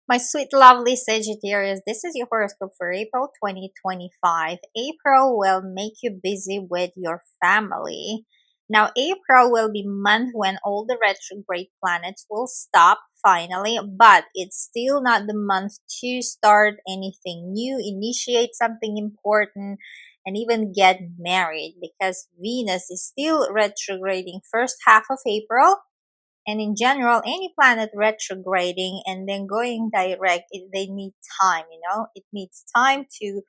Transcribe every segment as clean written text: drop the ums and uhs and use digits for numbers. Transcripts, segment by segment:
My sweet, lovely Sagittarius, this is your horoscope for April 2025. April will make you busy with your family. Now, April will be month when all the retrograde planets will stop finally, but it's still not the month to start anything new, initiate something important, and even get married because Venus is still retrograding first half of April, and in general any planet retrograding and then going direct, they need time, it needs time to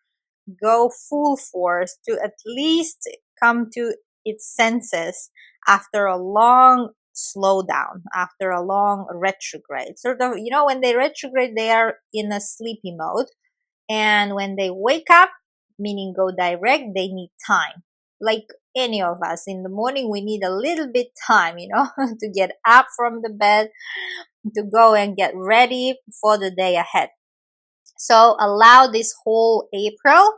go full force to at least come to its senses after a long slowdown, after a long retrograde. Sort of, when they retrograde, they are in a sleepy mode, and when they wake up, meaning go direct, they need time. Like any of us in the morning, we need a little bit time, to get up from the bed, to go and get ready for the day ahead. So allow this whole April.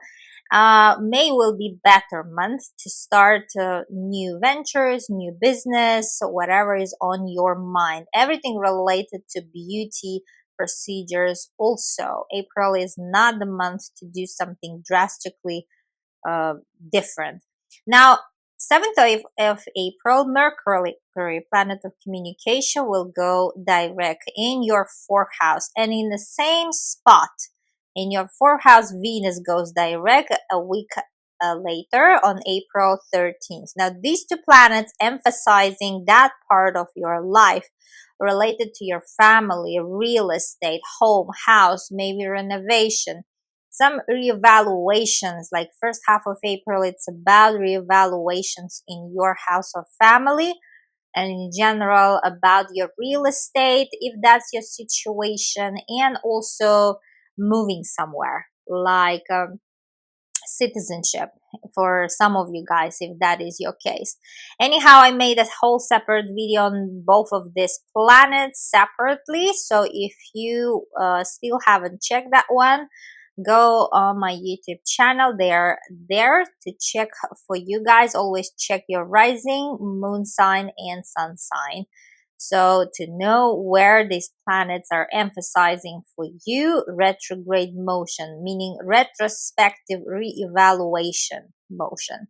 May will be better month to start new ventures, new business, whatever is on your mind. Everything related to beauty procedures. Also, April is not the month to do something drastically uh, different. Now, 7th of April, Mercury, planet of communication, will go direct in your fourth house, and in the same spot in your fourth house, Venus goes direct a week later on April 13th. Now, these two planets emphasizing that part of your life related to your family, real estate, home, house, maybe renovation, some reevaluations. Like first half of April, it's about reevaluations in your house of family and in general about your real estate, if that's your situation, and also moving somewhere, like citizenship for some of you guys, if that is your case. Anyhow, I made a whole separate video on both of these planets separately, so if you still haven't checked that one, go on my YouTube channel. They are there to check for you guys. Always check your rising, moon sign, and sun sign, so to know where these planets are emphasizing for you. Retrograde motion, meaning retrospective re-evaluation motion.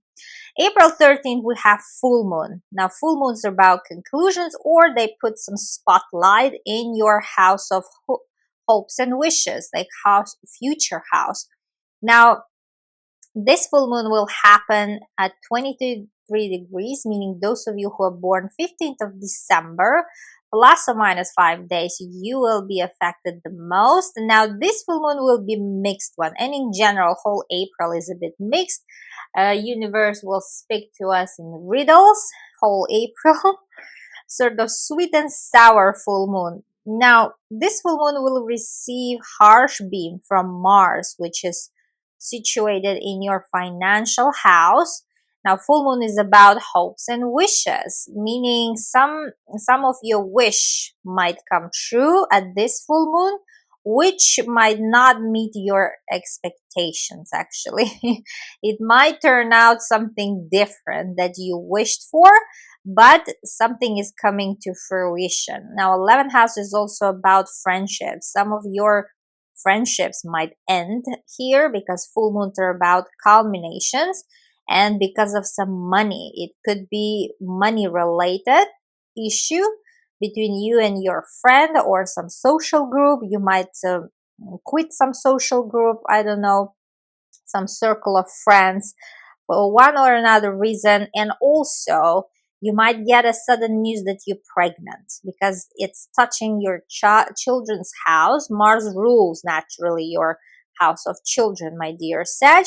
April 13th, we have full moon. Now, full moons are about conclusions, or they put some spotlight in your house of hopes and wishes, like house, future house. Now, this full moon will happen at 23 degrees, meaning those of you who are born 15th of December, plus or minus 5 days, you will be affected the most. Now, this full moon will be mixed one, and in general, whole April is a bit mixed. Universe will speak to us in riddles, whole April, sort of sweet and sour full moon. Now, this full moon will receive harsh beam from Mars, which is situated in your financial house. Now, full moon is about hopes and wishes, meaning some of your wish might come true at this full moon, which might not meet your expectations. Actually, it might turn out something different that you wished for, but something is coming to fruition. Now, 11th house is also about friendships. Some of your friendships might end here because full moons are about culminations, and because of some money. It could be money related issue between you and your friend, or some social group. You might quit some social group, I don't know, some circle of friends for one or another reason. And also, you might get a sudden news that you're pregnant because it's touching your children's house. Mars rules naturally your house of children, my dear Sag.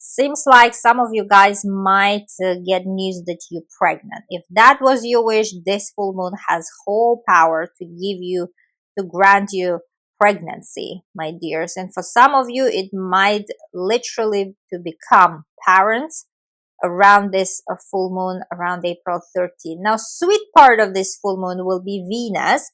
Seems like some of you guys might get news that you're pregnant. If that was your wish, this full moon has whole power to give you, to grant you pregnancy, my dears. And for some of you, it might literally to become parents around this full moon, around April 13. Now, sweet part of this full moon will be Venus,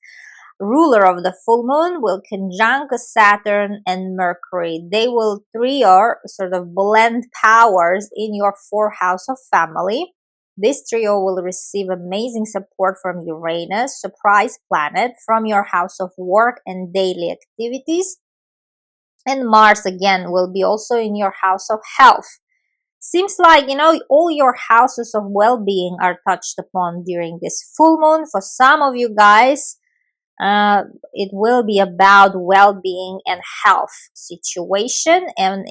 ruler of the full moon, will conjunct Saturn and Mercury. They will three or sort of blend powers in your fourth house of family. This trio will receive amazing support from Uranus, surprise planet, from your house of work and daily activities. And Mars again will be also in your house of health. Seems like, all your houses of well-being are touched upon during this full moon. For some of you guys, it will be about well-being and health situation, and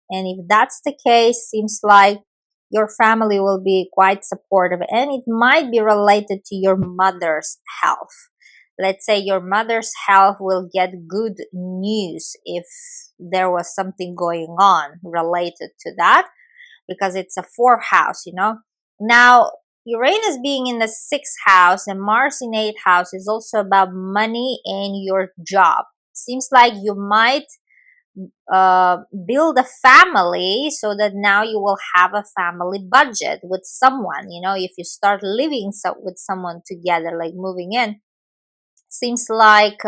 if that's the case, seems like your family will be quite supportive, and it might be related to your mother's health. Let's say your mother's health will get good news if there was something going on related to that, because it's a fourth house. Now, Uranus being in the sixth house and Mars in eighth house is also about money and your job. Seems like you might build a family, so that now you will have a family budget with someone. If you start living with someone together, like moving in, seems like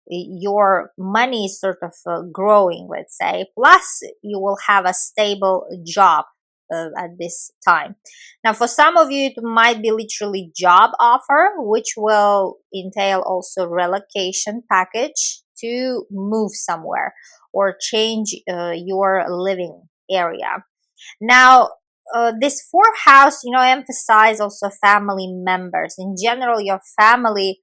your money is sort of growing, let's say. Plus, you will have a stable job at this time. Now, for some of you, it might be literally job offer, which will entail also relocation package to move somewhere or change your living area. Now, this fourth house, emphasize also family members. In general, your family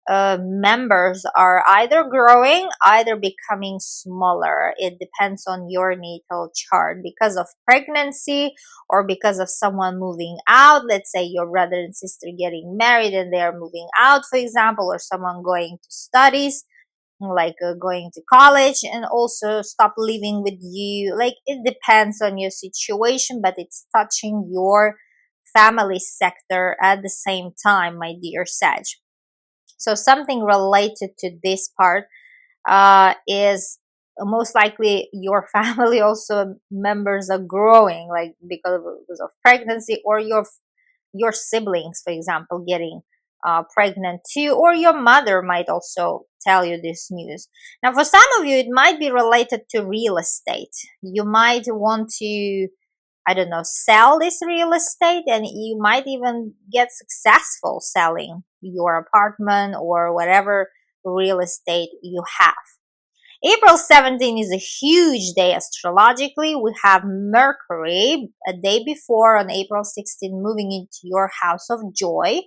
members are either growing, either becoming smaller. It depends on your natal chart, because of pregnancy or because of someone moving out. Let's say your brother and sister getting married and they are moving out, for example, or someone going to studies, like going to college and also stop living with you. Like, it depends on your situation, but it's touching your family sector at the same time, my dear Sag. So something related to this part is most likely your family also members are growing, like because of pregnancy, or your siblings, for example, getting pregnant too, or your mother might also tell you this news. Now, for some of you, it might be related to real estate. You might want to, I don't know, sell this real estate, and you might even get successful selling your apartment or whatever real estate you have. April 17 is a huge day astrologically. We have Mercury a day before on April 16 moving into your house of joy.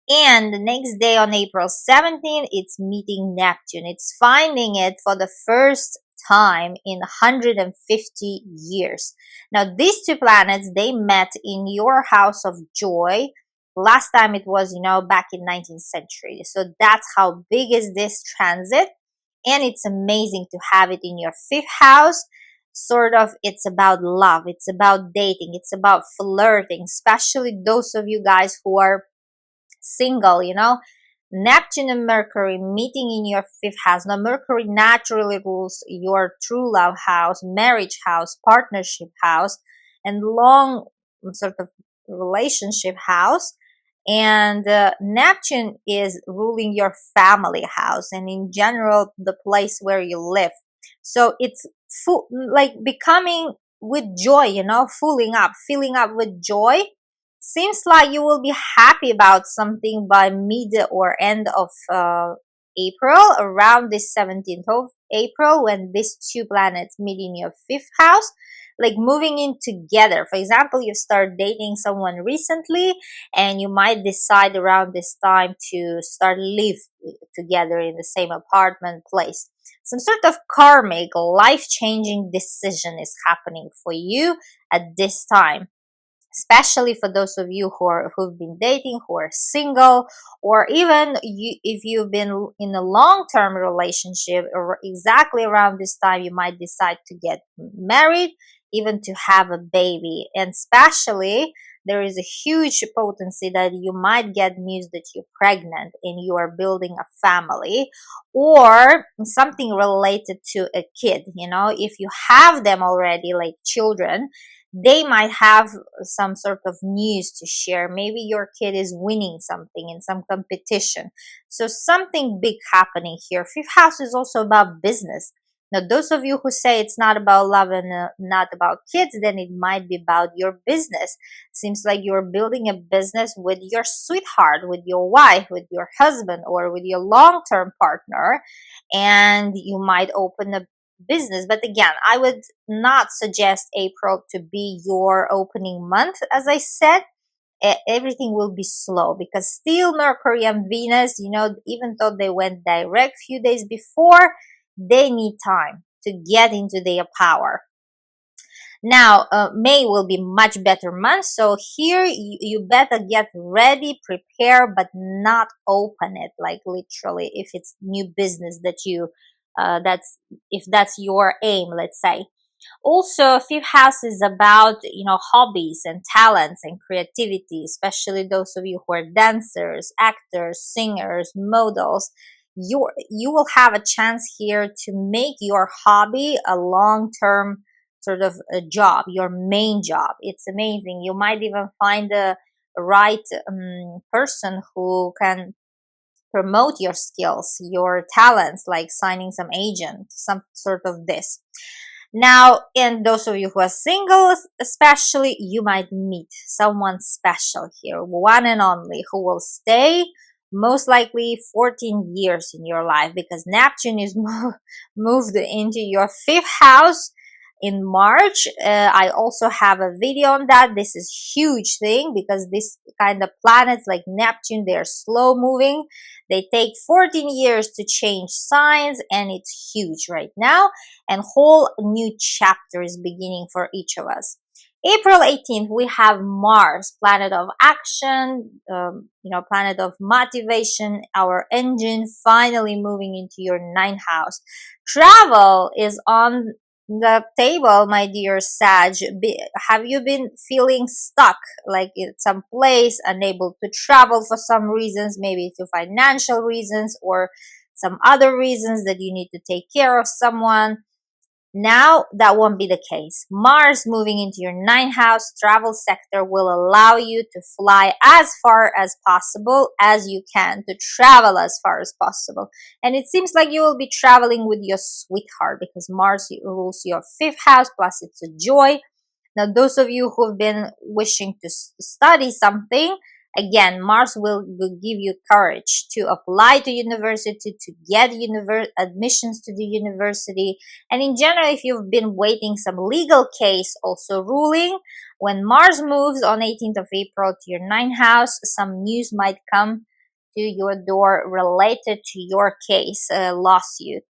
And the next day on April 17, it's meeting Neptune. It's finding it for the first time in 150 years. Now, these two planets, they met in your house of joy. Last time it was, back in 19th century. So that's how big is this transit. And it's amazing to have it in your fifth house. Sort of, it's about love. It's about dating. It's about flirting, especially those of you guys who are single. Neptune and Mercury meeting in your fifth house. Now, Mercury naturally rules your true love house, marriage house, partnership house, and long sort of relationship house. And Neptune is ruling your family house and in general the place where you live. So it's like becoming with joy, filling up with joy. Seems like you will be happy about something by mid or end of April, around this 17th of April, when these two planets meet in your fifth house, like moving in together. For example, you start dating someone recently and you might decide around this time to start live together in the same apartment place. Some sort of karmic, life-changing decision is happening for you at this time, especially for those of you who've been dating, who are single, or even if you've been in a long-term relationship. Or exactly around this time, you might decide to get married, even to have a baby. And especially, there is a huge potency that you might get news that you're pregnant and you are building a family, or something related to a kid. If you have them already, like children, they might have some sort of news to share. Maybe your kid is winning something in some competition. So something big happening here. Fifth house is also about business. Now, those of you who say it's not about love and not about kids, then it might be about your business. Seems like you're building a business with your sweetheart, with your wife, with your husband, or with your long-term partner, and you might open a business. But again, I would not suggest April to be your opening month. As I said, everything will be slow, because still Mercury and Venus, even though they went direct few days before, they need time to get into their power. Now, May will be much better month, so here you better get ready, prepare, but not open it, like literally, if it's new business that you if that's your aim, let's say. Also, fifth house is about, hobbies and talents and creativity, especially those of you who are dancers, actors, singers, models. You will have a chance here to make your hobby a long-term sort of a job, your main job. It's amazing. You might even find the right person who can promote your skills, your talents, like signing some agent, some sort of this. Now, and those of you who are single, especially, you might meet someone special here, one and only, who will stay most likely 14 years in your life, because Neptune is moved into your fifth house in March. I also have a video on that. This is huge thing, because this kind of planets like Neptune, they're slow moving. They take 14 years to change signs, and it's huge right now. And whole new chapter is beginning for each of us. April 18th, we have Mars, planet of action, planet of motivation, our engine, finally moving into your ninth house. Travel is on the table, my dear Sag. Have you been feeling stuck, like in some place, unable to travel for some reasons, maybe to financial reasons or some other reasons that you need to take care of someone? Now that won't be the case. Mars moving into your ninth house, travel sector, will allow you to fly as far as possible as you can, to travel as far as possible. And it seems like you will be traveling with your sweetheart, because Mars rules your fifth house, plus it's a joy. Now, those of you who've been wishing to study something, again, Mars will give you courage to apply to university, to get admissions to the university. And in general, if you've been waiting some legal case also ruling, when Mars moves on 18th of April to your ninth house, some news might come to your door related to your case, lawsuit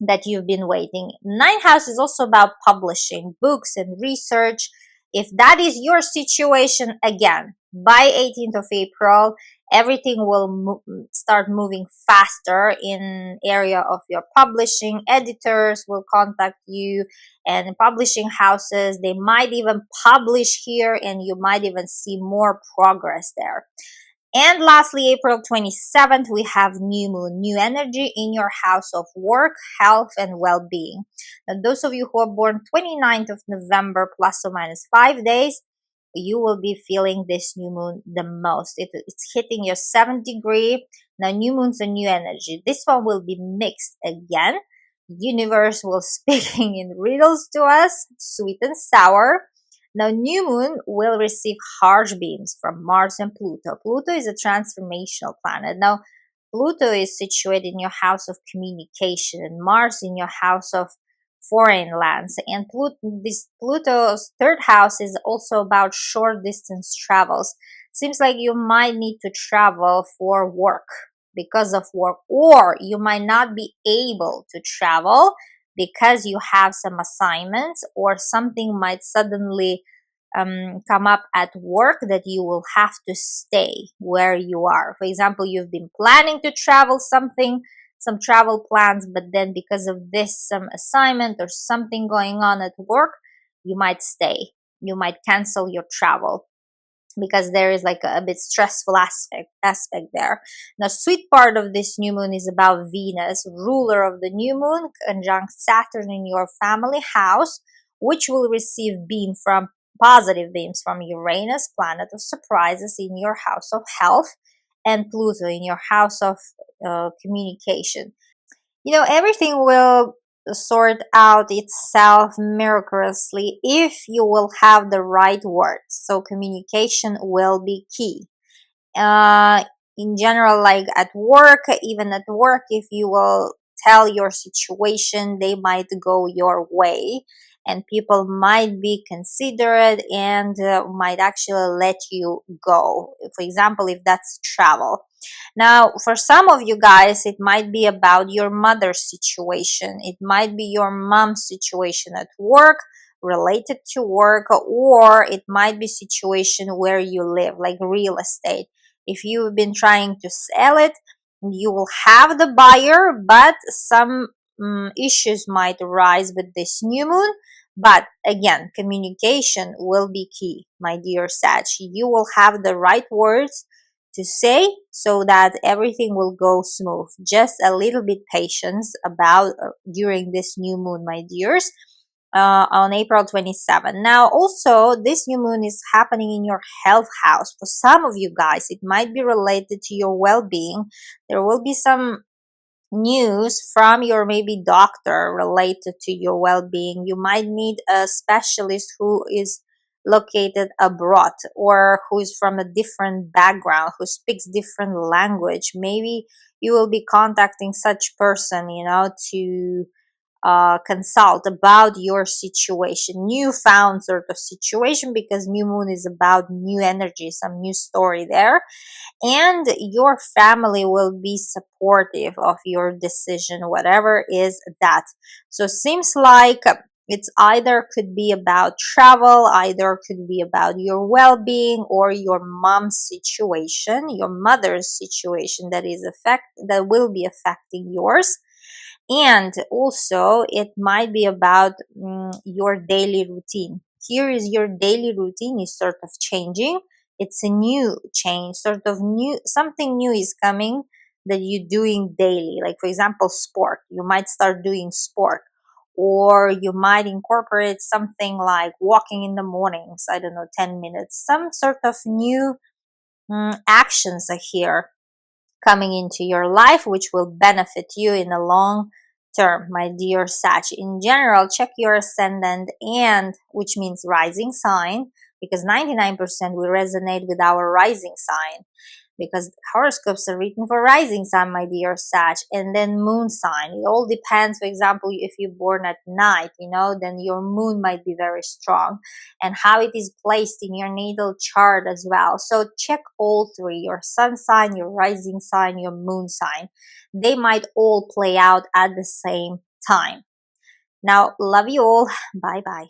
that you've been waiting. Ninth house is also about publishing books and research. If that is your situation, again, by 18th of April, everything will start moving faster in area of your publishing. Editors will contact you, and publishing houses, they might even publish here, and you might even see more progress there. And lastly, April 27th, we have new moon, new energy in your house of work, health, and well-being. Now, those of you who are born 29th of November, plus or minus 5 days, you will be feeling this new moon the most. It's hitting your 7th degree. Now, new moon's a new energy. This one will be mixed again. Universe will speaking in riddles to us, sweet and sour. Now, new moon will receive harsh beams from Mars and Pluto. Pluto is a transformational planet. Now, Pluto is situated in your house of communication, and Mars in your house of foreign lands. And Pluto's third house is also about short distance travels. Seems like you might need to travel for work, because of work, or you might not be able to travel because you have some assignments, or something might suddenly come up at work that you will have to stay where you are. For example, you've been planning to travel something, some travel plans, but then because of this, some assignment or something going on at work, you might stay. You might cancel your travel, because there is like a bit stressful aspect there. Now, sweet part of this new moon is about Venus, ruler of the new moon, conjunct Saturn in your family house, which will receive positive beams from Uranus, planet of surprises, in your house of health, and Pluto in your house of communication. Everything will sort out itself miraculously if you will have the right words. So communication will be key. uh, in general, like at work, even at work, if you will tell your situation, they might go your way, and people might be considerate and might actually let you go. For example, if that's travel. Now, for some of you guys, it might be about your mother's situation. It might be your mom's situation at work, related to work, or it might be situation where you live, like real estate. If you've been trying to sell it, you will have the buyer, but some issues might arise with this new moon. But again, communication will be key, my dear Sag. You will have the right words to say so that everything will go smooth. Just a little bit patience about during this new moon, my dears, on April 27. Now, also, this new moon is happening in your health house. For some of you guys, it might be related to your well-being. There will be some news from your maybe doctor related to your well-being. You might need a specialist who is located abroad or who is from a different background, who speaks different language. Maybe you will be contacting such person, to consult about your situation, newfound sort of situation, because new moon is about new energy, some new story there. And your family will be supportive of your decision, whatever is that. So seems like it's either could be about travel, either could be about your well-being, or your mom's situation, your mother's situation that will be affecting yours. And also, it might be about your daily routine. Here is your daily routine is sort of changing. It's a new change, sort of new, something new is coming that you're doing daily. Like, for example, sport. You might start doing sport, or you might incorporate something like walking in the mornings, I don't know, 10 minutes. Some sort of new actions are here coming into your life, which will benefit you in the long term, my dear Sag. In general, check your ascendant, and which means rising sign, because 99% will resonate with our rising sign, because horoscopes are written for rising sign, my dear Sag, and then moon sign. It all depends. For example, if you're born at night, then your moon might be very strong, and how it is placed in your natal chart as well. So check all three: your sun sign, your rising sign, your moon sign. They might all play out at the same time. Now, love you all. Bye bye.